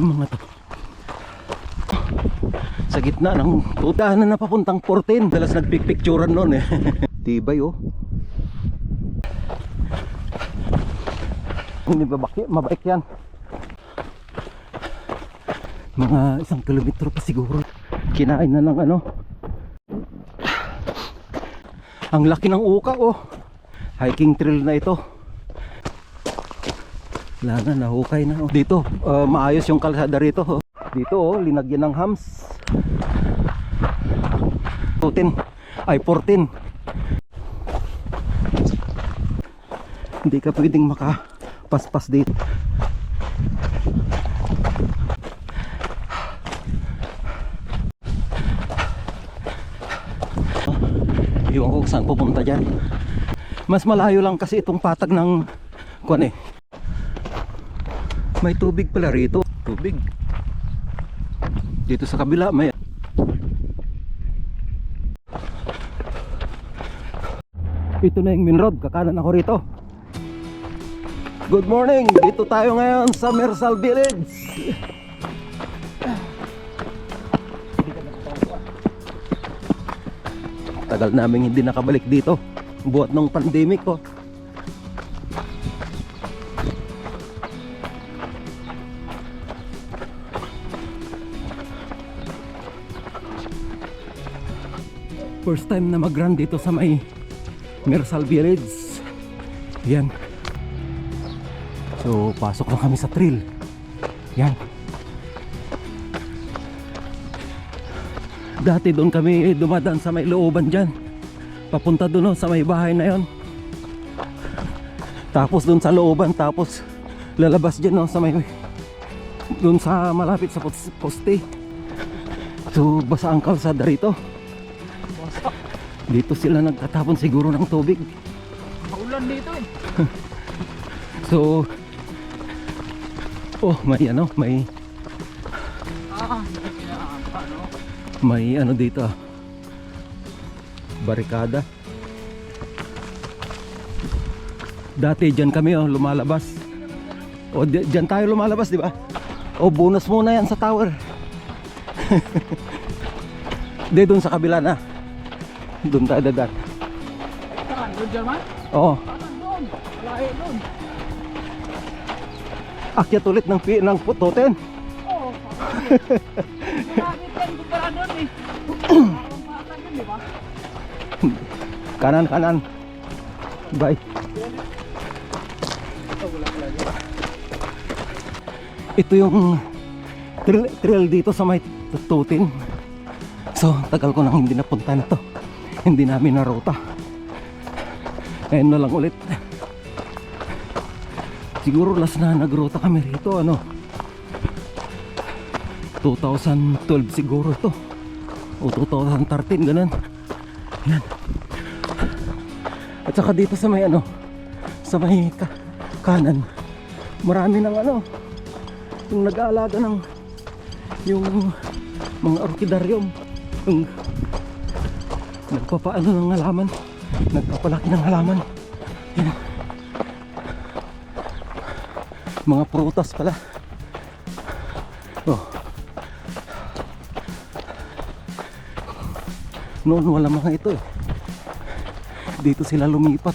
Mga to sa gitna ng tutahan na papuntang 14. Dalas nagpicturan noon eh. Tibay oh. Hindi mabait yan. Mga 1 kilometro pa siguro. Kinain na ng ano. Ang laki ng uka oh. Hiking trail na ito. Wala na, nahukay na oh. Dito maayos yung kalsada rito oh. Dito oh, linagyan ng hams. 14 ay 14. Hindi ka pwedeng makapaspas dito. Iwan ko saan pupunta dyan. Mas malayo lang kasi itong patag ng kuwan eh. May tubig pala rito. Tubig. Dito sa kabila may. Ito na yung main road. Kakanan ako rito. Good morning. Dito tayo ngayon sa Mersal Village. Tagal namin hindi nakabalik dito. Buhat ng pandemic ko. First time na mag-run dito sa may Mersal Village. Yan. So pasok lang kami sa trail. Yan. Dati doon kami dumadaan sa may looban dyan. Papunta doon sa may bahay na yon. Tapos doon sa looban. Tapos lalabas dyan sa may doon sa malapit sa poste. So basa ang kalsada rito. Dito sila nagtatapon siguro ng tubig. Maulan dito eh. So oh may ano, may may ano dito barikada. Dati dyan kami lumalabas. O dyan tayo lumalabas, di ba? O bonus muna yan sa tower. Di doon sa kabila na. Doon tayo dadat. Saan? Doon dyan man? Oo. Saan doon? Malayo doon. Akyat ulit ng putoten. Oo. Malapit yan. Kumpara doon eh. Parang matan yun, di ba? Kanan, kanan. Bye. Ito yung trail dito sa may tutin. So tagal ko nang hindi napunta na to. Hindi namin na ruta. Ngayon na lang ulit. Siguro last na nagruta kami rito 2012 siguro ito. O 2013 ganun. Yan. At saka dito sa may sa may kanan, marami ng yung nag-aalaga ng yung mga orkidaryum, yung nagpapaano ng halaman, nagpapalaki ng halaman. Yan. Mga prutas pala. Oh. Noon wala mga ito eh. Dito sila lumipat.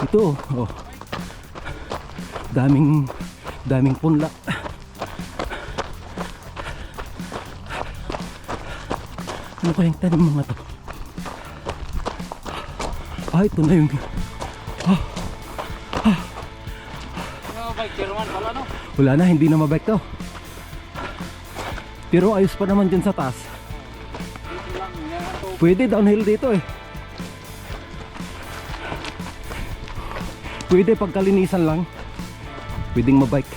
Ito oh. Daming punla. Ano kayang tanim mga to? Ito na yung Bike naman pala no? wala na, hindi na mabike to. Pero ayos pa naman dyan sa taas. Pwede downhill dito eh. Pwede pagkalinisan lang. Pwedeng mabike.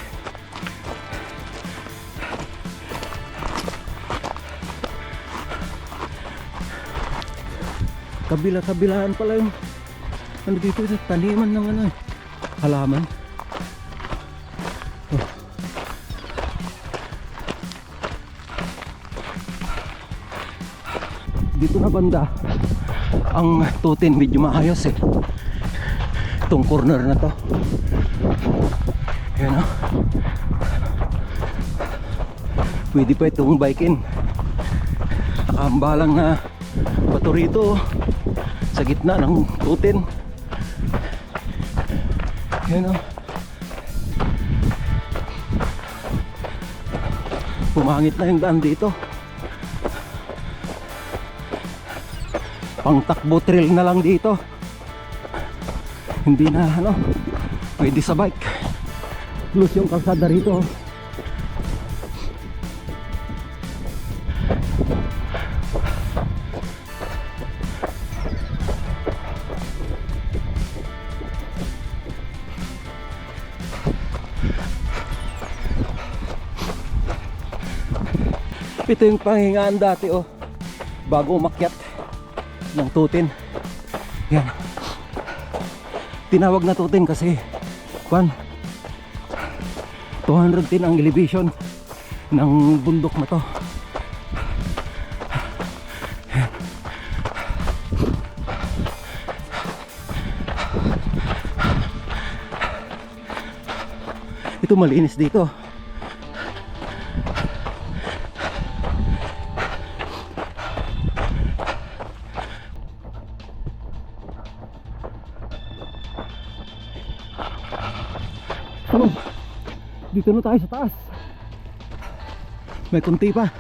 Kabila-kabilaan pala yung dito sa taniman ng halaman. Oh. Dito na banda ang tutin, medyo maayos eh. Itong corner na to. Ayan o. Pwede pa itong bike-in. Nakahambalang na bato rito sa gitna ng tutin. Ayan o. Pumangit na yung daan dito. Pangtakbo trail na lang dito. Hindi na ano, pwede sa bike. Plus yung kalsada rito. Ito yung panghingaan dati oh, bago umakyat ng tutin. Yan. Tinawag na tutin kasi 210 ang elevation ng bundok na to. Yan. Ito malinis dito. Oh, dito na tayo sa taas. May kunti pa.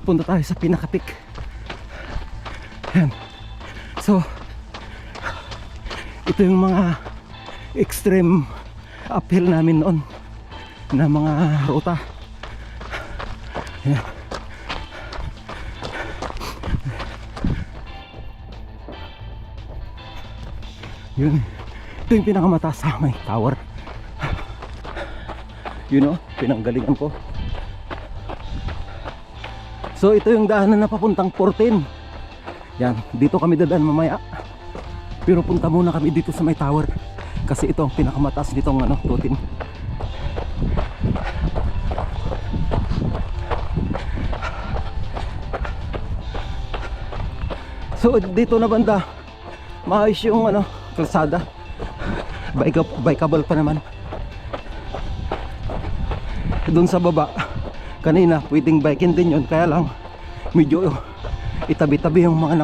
Punta tayo sa pinaka-peak. Yan. So, ito yung mga extreme uphill namin noon na mga ruta. Yan. Yun. Ito yung pinakamataas sa may tower. You know, pinanggalingan ko. So ito yung daanan na papuntang 14. Yan, dito kami dadaan mamaya. Pero punta muna kami dito sa may tower kasi ito ang pinakamataas ditong ano, tutin. So dito na banda, maayos yung ano, kalsada. Bikeable pa naman. Doon sa baba kanina pwedeng bike-in din yun, kaya lang medyo itabi-tabi yung mga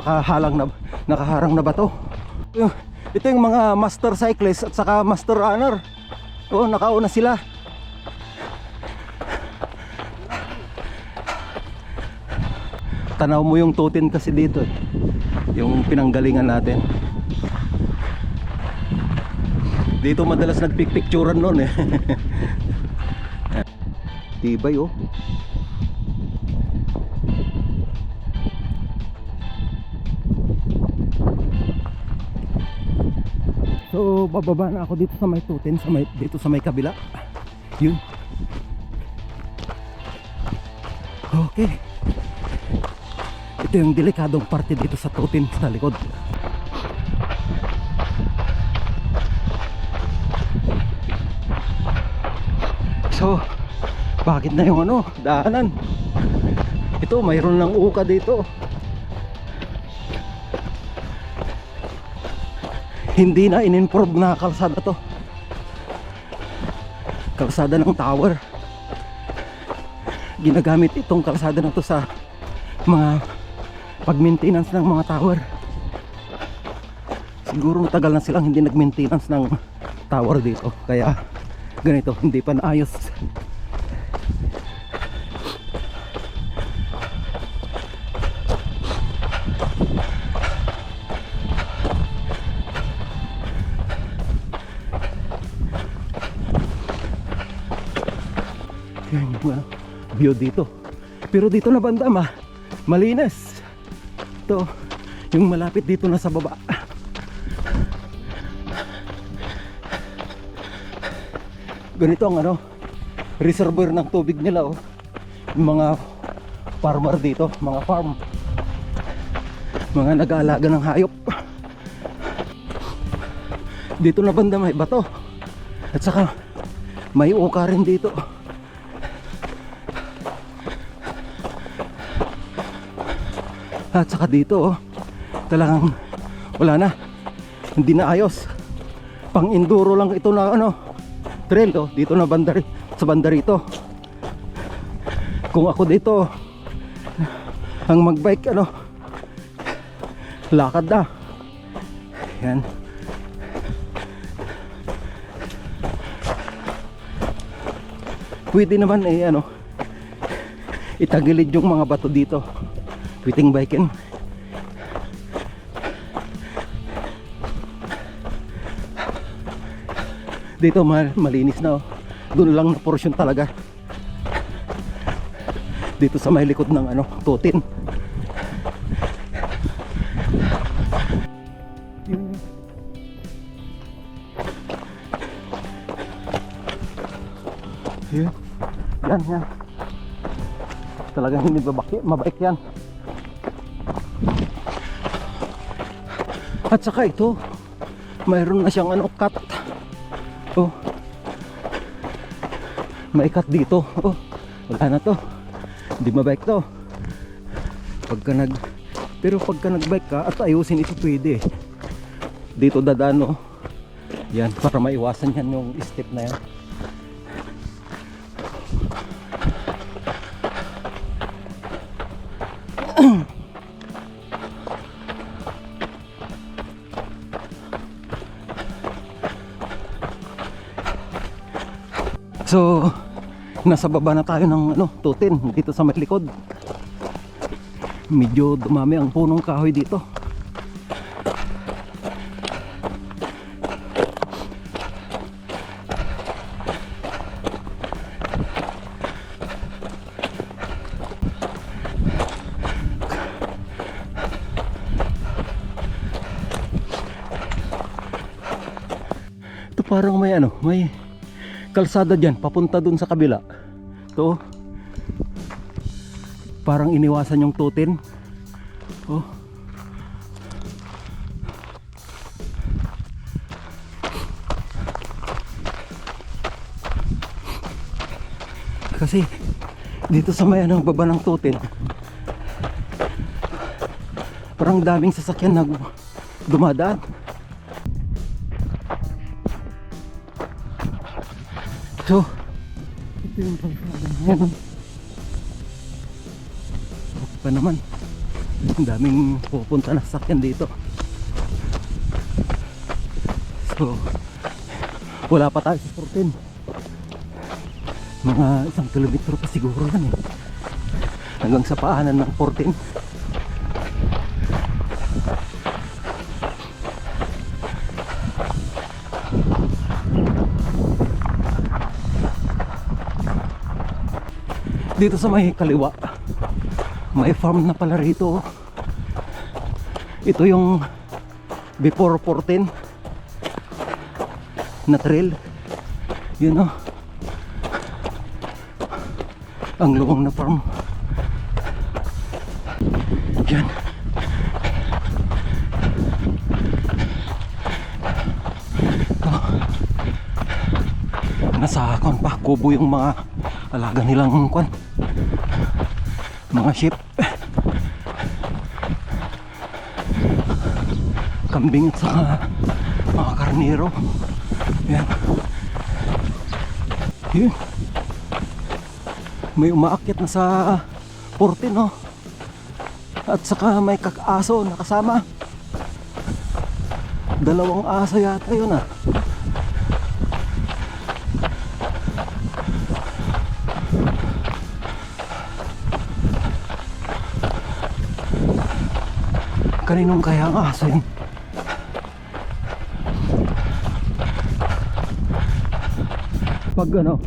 nakaharang na bato. Ito yung mga master cyclist at saka master runner. Oo, nakauna sila. Tanaw mo yung tutin kasi dito yung pinanggalingan natin. Dito madalas nagpicturan noon eh. Tibay oh. So bababa na ako dito sa may tutin, dito sa may kabila. Yun. Okay. Ito yung delikadong parte dito sa tutin sa likod. So bakit na yung ano, daanan? Ito, mayroon ng uka dito. Hindi na in-improve na kalsada to. Kalsada ng tower. Ginagamit itong kalsada na to sa mga pag-maintenance ng mga tower. Siguro tagal na silang hindi nag-maintenance ng tower dito. Kaya ganito, hindi pa naayos. Yan yung view dito. Pero dito na banda malinis. Ito, yung malapit dito na sa baba. Ganito ang ano, reservoir ng tubig nila oh. Yung mga farmer dito, mga farm, mga nag-aalaga ng hayop. Dito na banda may bato. At saka may uka rin dito. At saka dito oh, talagang wala na, hindi na ayos. Pang enduro lang ito na ano, trail oh, dito na sa banda rito. Kung ako dito ang magbike ano, lakad na. Yan. Pwede naman eh ano, itagilid yung mga bato dito. Pwedeng biken. Dito malinis na oh. Doon lang na portion talaga. Dito sa may likod ng ano, tutin. Yun. Yan. Talagang hindi mabait yan. At saka ito, mayroon na siyang ano, cut. Oh. May cut dito. Oh. Wala na to. Hindi mabike to. Pero pagka nagbike ka at ayusin ito pwede. Dito dadaan oh. Yan, para maiwasan yan yung step na yan. So, nasa baba na tayo ng ano, tutin dito sa may likod. Medyo dumami ang punong kahoy dito. Ito parang may ano, may kalsada dyan papunta dun sa kabila. Ito parang iniwasan yung tutin. Oh. Kasi dito sa may anong baba ng tutin, parang daming sasakyan na dumadaan. So, ito yung kalsada. Yan. Okay pa naman. Ang daming pupunta na sasakyan dito. So, wala pa tayo sa 14. Mga 1 kilometro pa siguro yan eh. Hanggang sa paanan ng 14. Dito sa may kaliwa, may farm na pala rito. Ito yung before 14 na trail. Yun oh, ang luwang na farm. Yan. Nasa kon pa kubo yung mga alaga nilang kon, mga sheep, kambing at saka mga karnero. Yan. Yun. May umaakyat na sa 14 no? At saka may kakaso na kasama. 2 aso yata yun ah. Kaninong kaya ang aso yun? Pag ano,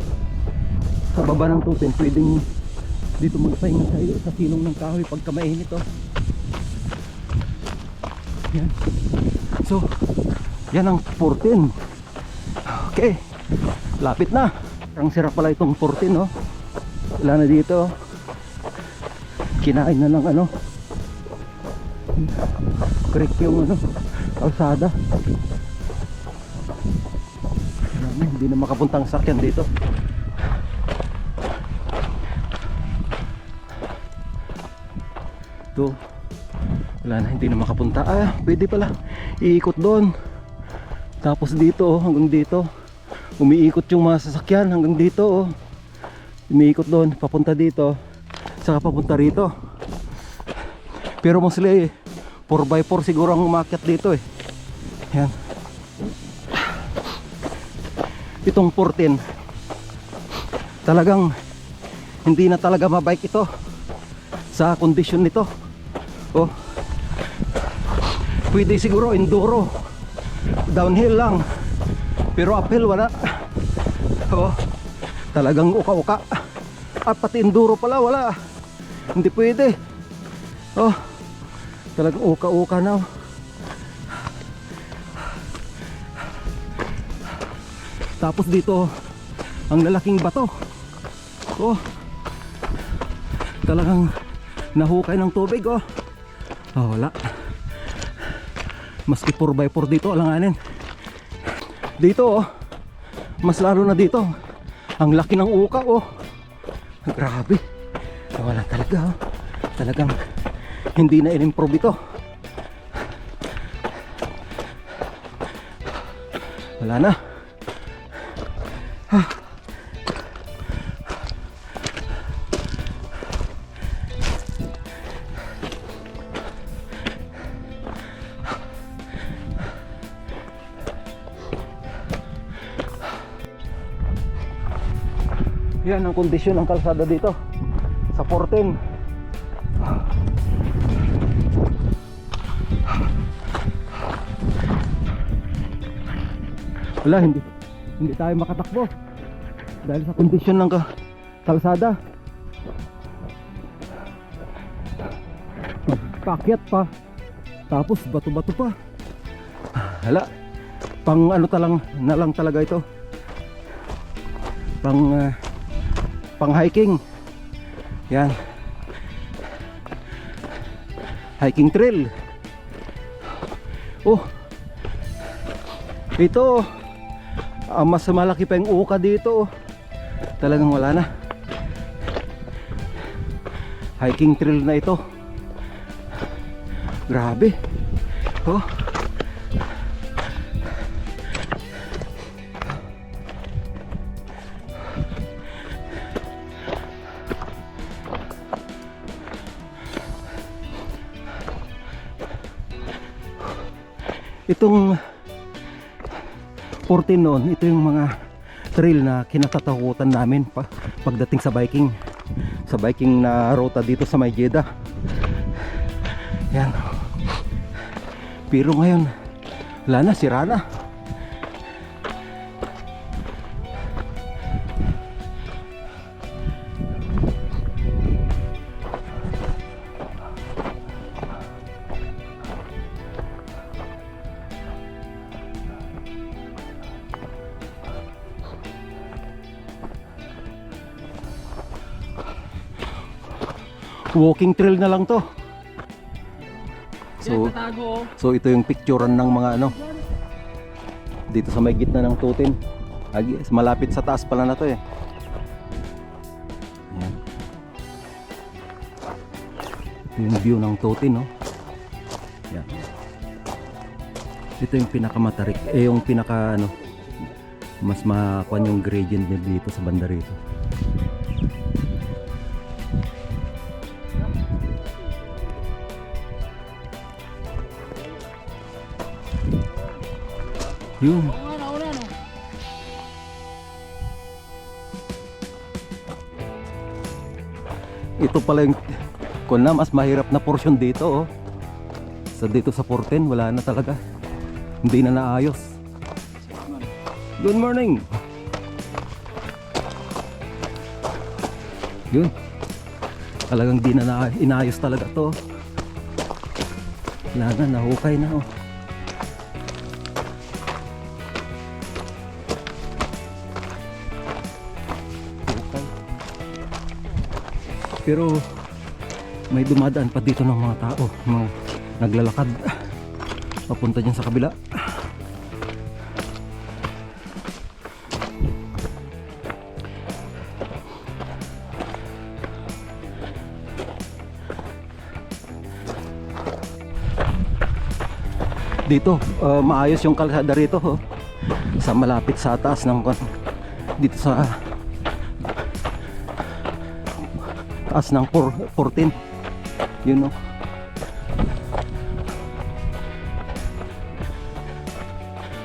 sa baba ng tutin, pwedeng dito magpahinga tayo sa silong ng kahoy pagka mainit oh. Yan. So, yan ang 14. Okay, lapit na. Ang sira pala itong 14 oh. Wala na dito. Kinain na lang ano, creek yung ano, kalsada. Hindi na makapuntang sakyan dito. Ito, wala na, hindi na makapunta. Ah, pwede pala iikot doon Tapos dito oh, hanggang dito. Umiikot yung mga sasakyan hanggang dito oh. Umiikot doon, papunta dito, saka papunta rito. Pero mostly 4x4 siguro ang umakyat dito eh. Yan. Itong 14 talagang hindi na talaga mabike ito sa kondisyon nito. Oh. Pwede siguro enduro, downhill lang, pero uphill wala. Oh. Talagang uka-uka. At pati enduro pala wala. Hindi pwede. Oh. Talagang uka-uka na. Tapos dito ang lalaking bato. Oh. Talagang nahukay ng tubig oh. Oh, wala. Maski 4x4 dito alanganin. Dito oh. Mas lalo na dito. Ang laki ng uka oh. Grabe. Wala talaga oh. Talagang hindi na in-improve ito. Wala na. Yan ang kondisyon ng kalsada dito sa 14. Wala, hindi tayo makatakbo dahil sa kondisyon ng kalsada. Paakyat pa, tapos bato-bato pa. Hala, pang ano na lang talaga ito, pang hiking. Yan, hiking trail. Oh, ito mas malaki pa yung uka dito. Talagang wala na. Hiking trail na ito. Grabe. Oh. Itong 14 noon, ito yung mga trail na kinatatakutan namin pagdating sa biking. Sa biking na ruta dito sa May Jeddah. Yan. Pero ngayon, wala na, sira na. Walking trail na lang to. So ito yung picturean ng mga ano dito sa may gitna ng Tutin. Malapit sa taas pala na to eh. Ayan. Ito yung view ng Tutin, no? Ayan. Ito yung pinakamatarik, yung pinaka ano, mas makuan yung gradient niya dito sa banda rito. Yun. Ito pala yung kung na mas mahirap na portion dito oh. Dito sa 14 wala na talaga. Hindi na naayos. Good morning. Yun. Talagang di na inayos talaga to. Wala na, nahukay na oh. Pero may dumadaan pa dito ng mga tao, mga naglalakad papunta dyan sa kabila. Dito maayos yung kalsada rito oh. sa malapit sa taas ng dito sa taas ng 14. Yun no.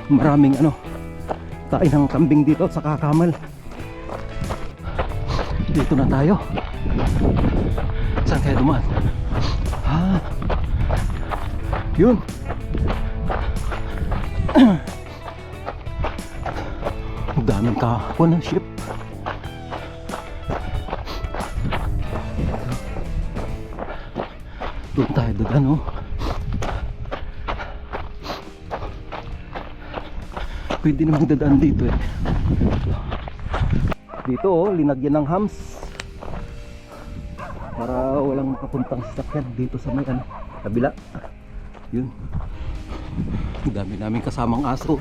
Maraming kain ng kambing dito sa Kakamal. Dito na tayo. Saan kaya dumaan? Yun. Ang daming kahapon ng ship. Doon tayo dadaan pwede namang dadaan dito eh. Dito linagyan ng hams para walang makapuntang sasakyan dito sa may kabila. Yun. Ang dami namin kasamang aso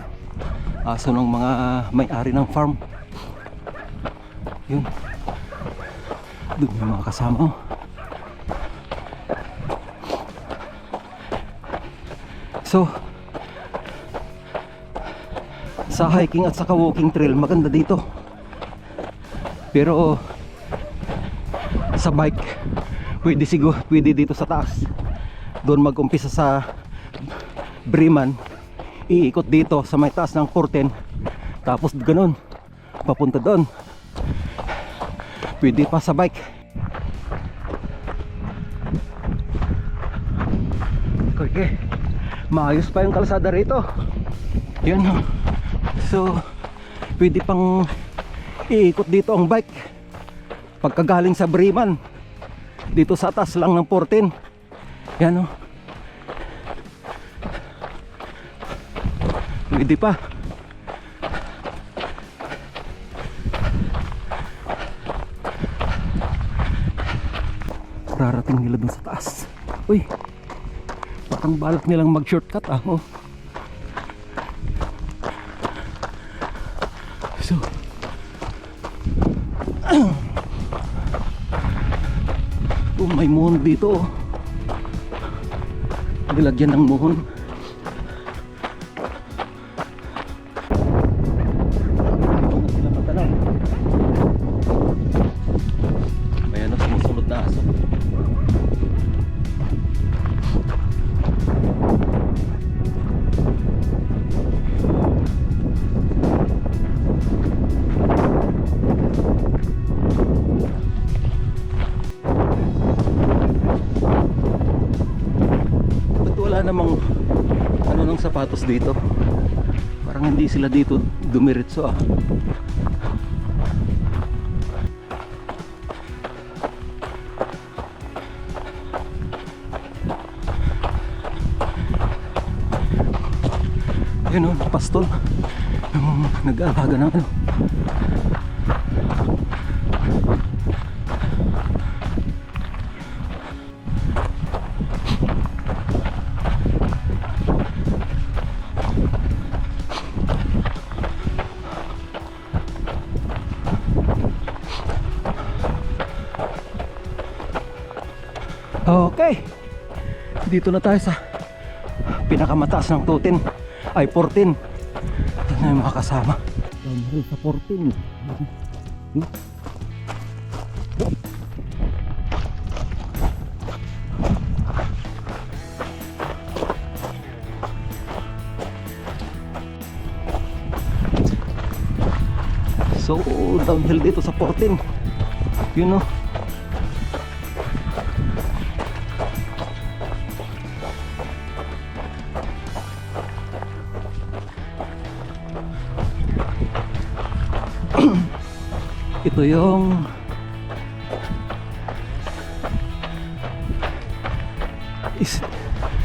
ng mga may-ari ng farm. Yun. Doon yung mga kasama So sa hiking at saka walking trail maganda dito, pero sa bike pwede dito sa taas. Doon mag-umpisa sa Breman, iikot dito sa may taas ng 14, tapos ganun papunta doon. Pwede pa sa bike. Okay, maayos pa yung kalsada rito. Yan so pwede pang iikot dito ang bike pagkagaling sa Breman dito sa taas lang ng 14. Yan pwede pa. Rarating nila dun sa taas. Uy, parang balak nilang mag shortcut So may muhon dito nilagyan ng muhon. May sumusunod na aso. Namang ng sapatos dito, parang hindi sila dito dumiretso Yun pastol nag-aalaga ng Okay, dito na tayo sa pinakamataas ng 14 ay 14. Ito na yung mga kasama downhill sa 14. So downhill dito sa 14. Yun ito yung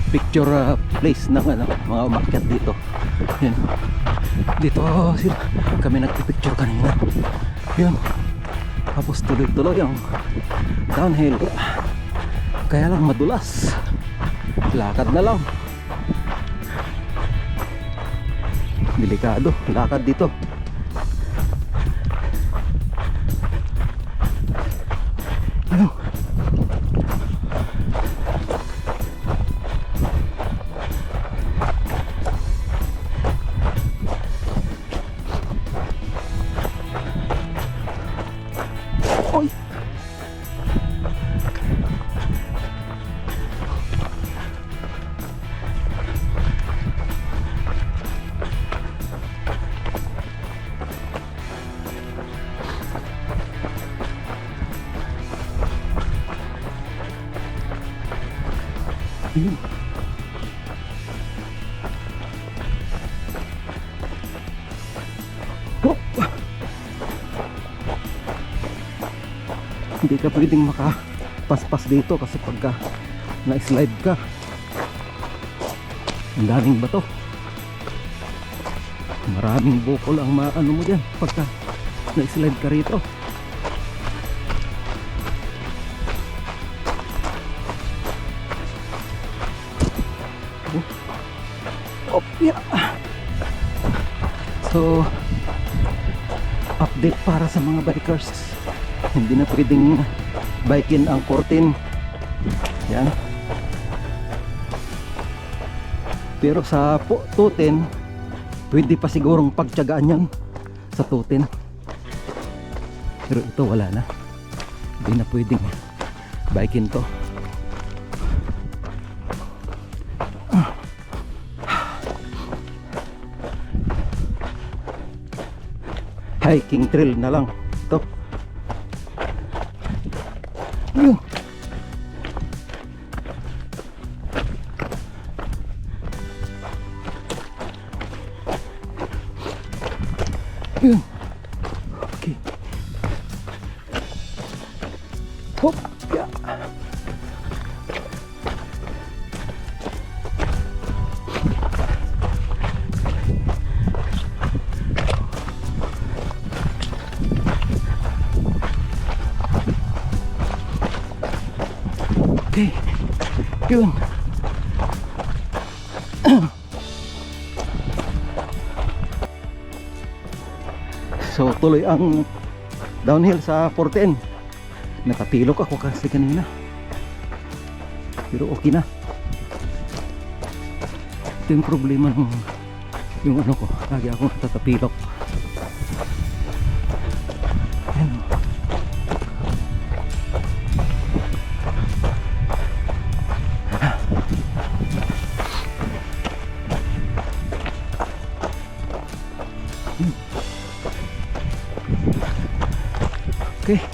picture place ng mga umakyat dito. Yan. Dito sila kami nagpipicture kanina. Yun. Tapos tuloy-tuloy ang downhill. Kaya lang madulas. Lakad na lang. Delikado. Lakad dito. Yun. Oh. Hindi ka pwedeng makapaspas dito kasi pagka na-slide ka, ang daming bato, maraming bukol ang maano mo dyan pagka na-slide ka rito. Oh, yeah. So update para sa mga bikers, hindi na pwedeng bikin ang 14. Yan. Pero sa 210 pwede pa sigurong pagtiyagaan yan sa 210. Pero ito wala na, hindi na pwedeng bikin to. Hiking trail na lang ito. Yun. Yun. Okay. Hop. Yeah. Okay. Yun. So tuloy ang downhill sa 410. Nakatilok ako kasi kanina, pero okay na. Ito yung problema ng yung ano ko, lagi akong natatapilok. Ayan. Okay.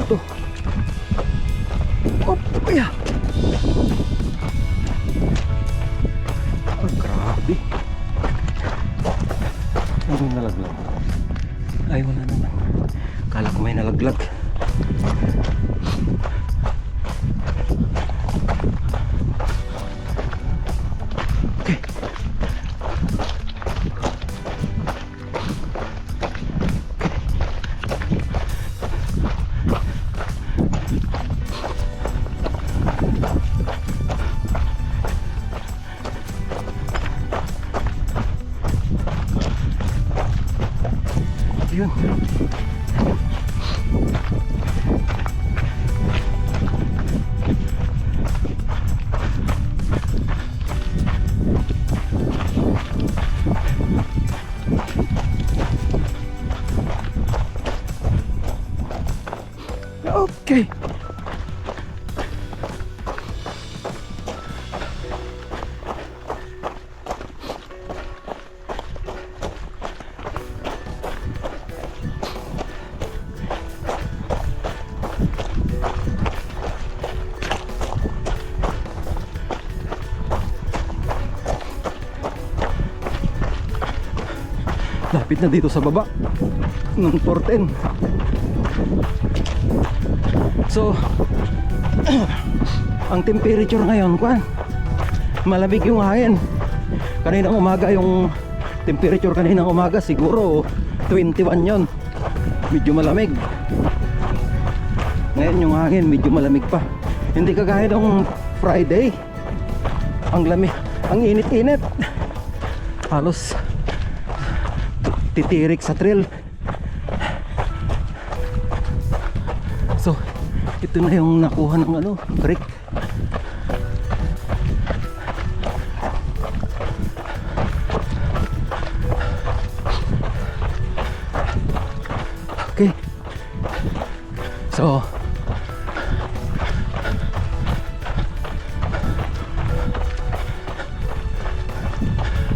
Ito. Oh, yeah. Oh, grabe. Ano yung nalaglag? Ay, wala naman. Kala ko may nalaglag. Okay. Yun. Okay. Lapit na dito sa baba ng 410. So ang temperature ngayon, malamig yung hangin. Kaninang umaga yung temperature, kaninang umaga siguro 21 yon, medyo malamig. Ngayon yung hangin medyo malamig pa, hindi kagaya ng Friday. Ang lamig, ang init-init, halos titirik sa trail. So ito na yung nakuha ng ano, creek. Okay. So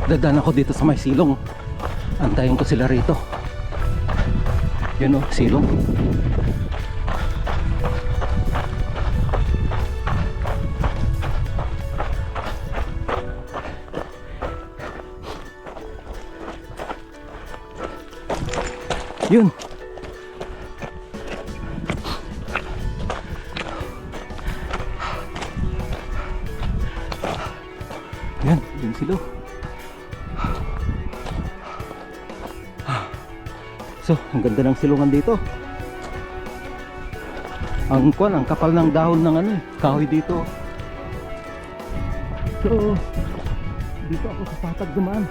dadaan ako dito sa may silong. Antayin ko sila rito. Yun o, silong. Yun. Yan, yun sila. So, ang ganda ng silungan dito. Ang kapal ng dahon ng kahoy dito. So, dito ako sa patag dumaan.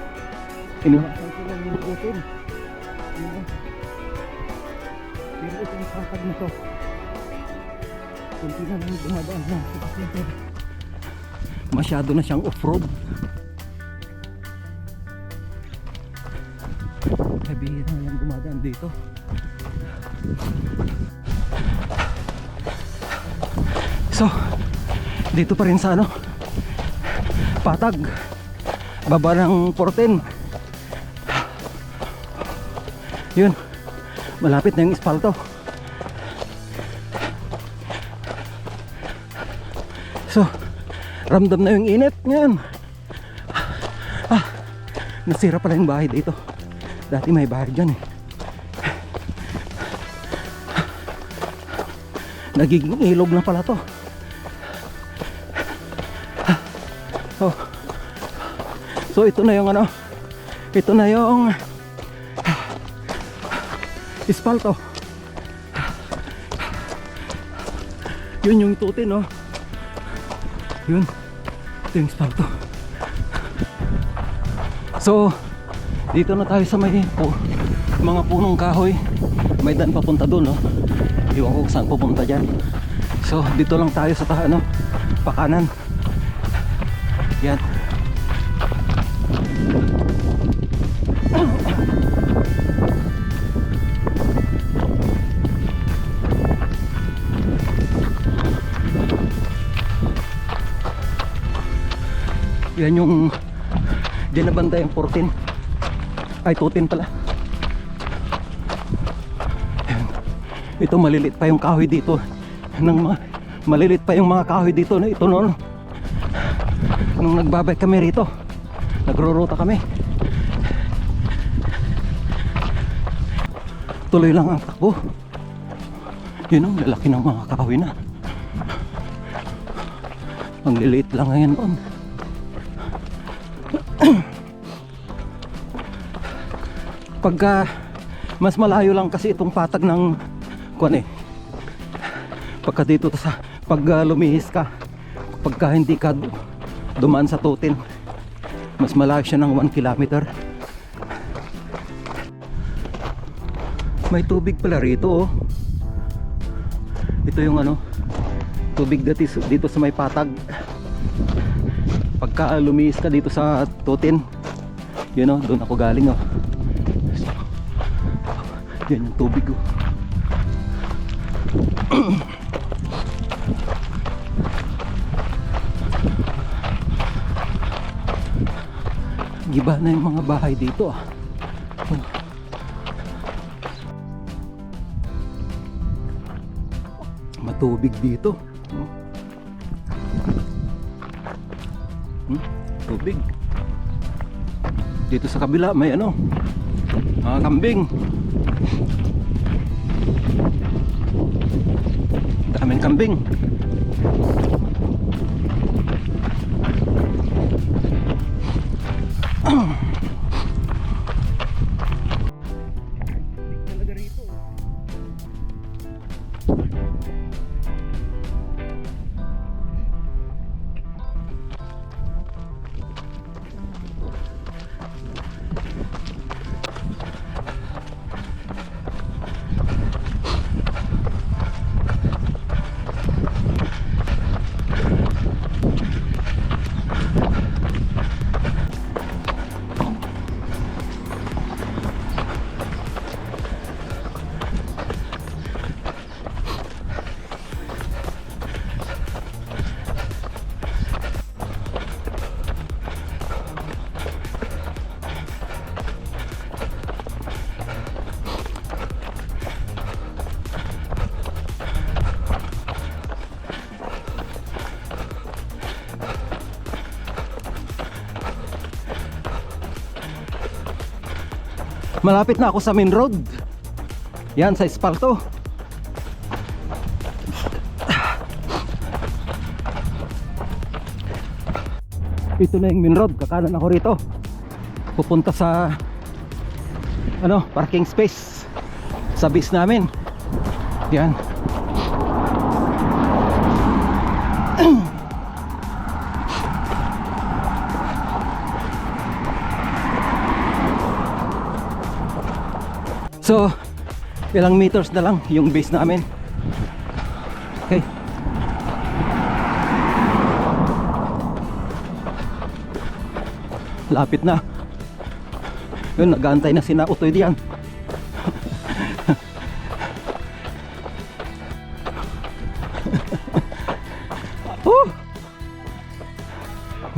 Inuhasan ko lang yung open. Pero itong patag na to, kunti na lang dumadaan na. Masyado na siyang off-road. Bihira na lang dumadaan dito. So, dito pa rin sa patag, baba ng 14. Yun, malapit na yung espalto. So, ramdam na yung init ngayon. Nasira pala yung bahay dito. Dati may bahay dyan eh. Nagiging ilog na pala to. Oh. So ito na yung ito na yung espalto. Yun yung tutin, no? Yun, ito yung espalto. So dito na tayo sa may mga punong kahoy. May daan papunta doon, no? Iwan ko saan pupunta dyan. So dito lang tayo sa pakanan. Yan. Yan yung dinabanda yung 14. Ay, 210 pala. Ayan. Ito malilit pa yung kahoy dito. Malilit pa yung mga kahoy dito na ito noon. Nung nagbabike kami rito, nagruruta kami. Tuloy lang ang takbo. Yun ang lalaki ng mga kahoy na. Ang liliit lang ngayon doon. Pagka mas malayo lang kasi itong patag ng pagka dito pag lumihis ka, pagka hindi ka dumaan sa tutin, mas malayo siya ng 1 kilometer. May tubig pala rito, oh. Ito yung tubig dito sa may patag. Pagka lumihis ka dito sa tutin, yun, oh, doon ako galing, oh. Yan yung tubig, oh. Giba na yung mga bahay dito, ah. Oh. Matubig dito, oh. Tubig. Dito sa kabila may mga kambing. Daming kambing. Talaga rito. Malapit na ako sa main road. Yan sa espalto. Ito na yung main road, kakanan ako rito. Pupunta sa parking space sa base namin. Yan. So, ilang meters na lang yung base namin. Okay. Lapit na. Yun, nag-aantay na sina Utoy diyan.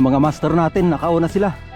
Mga master natin, nakauna sila.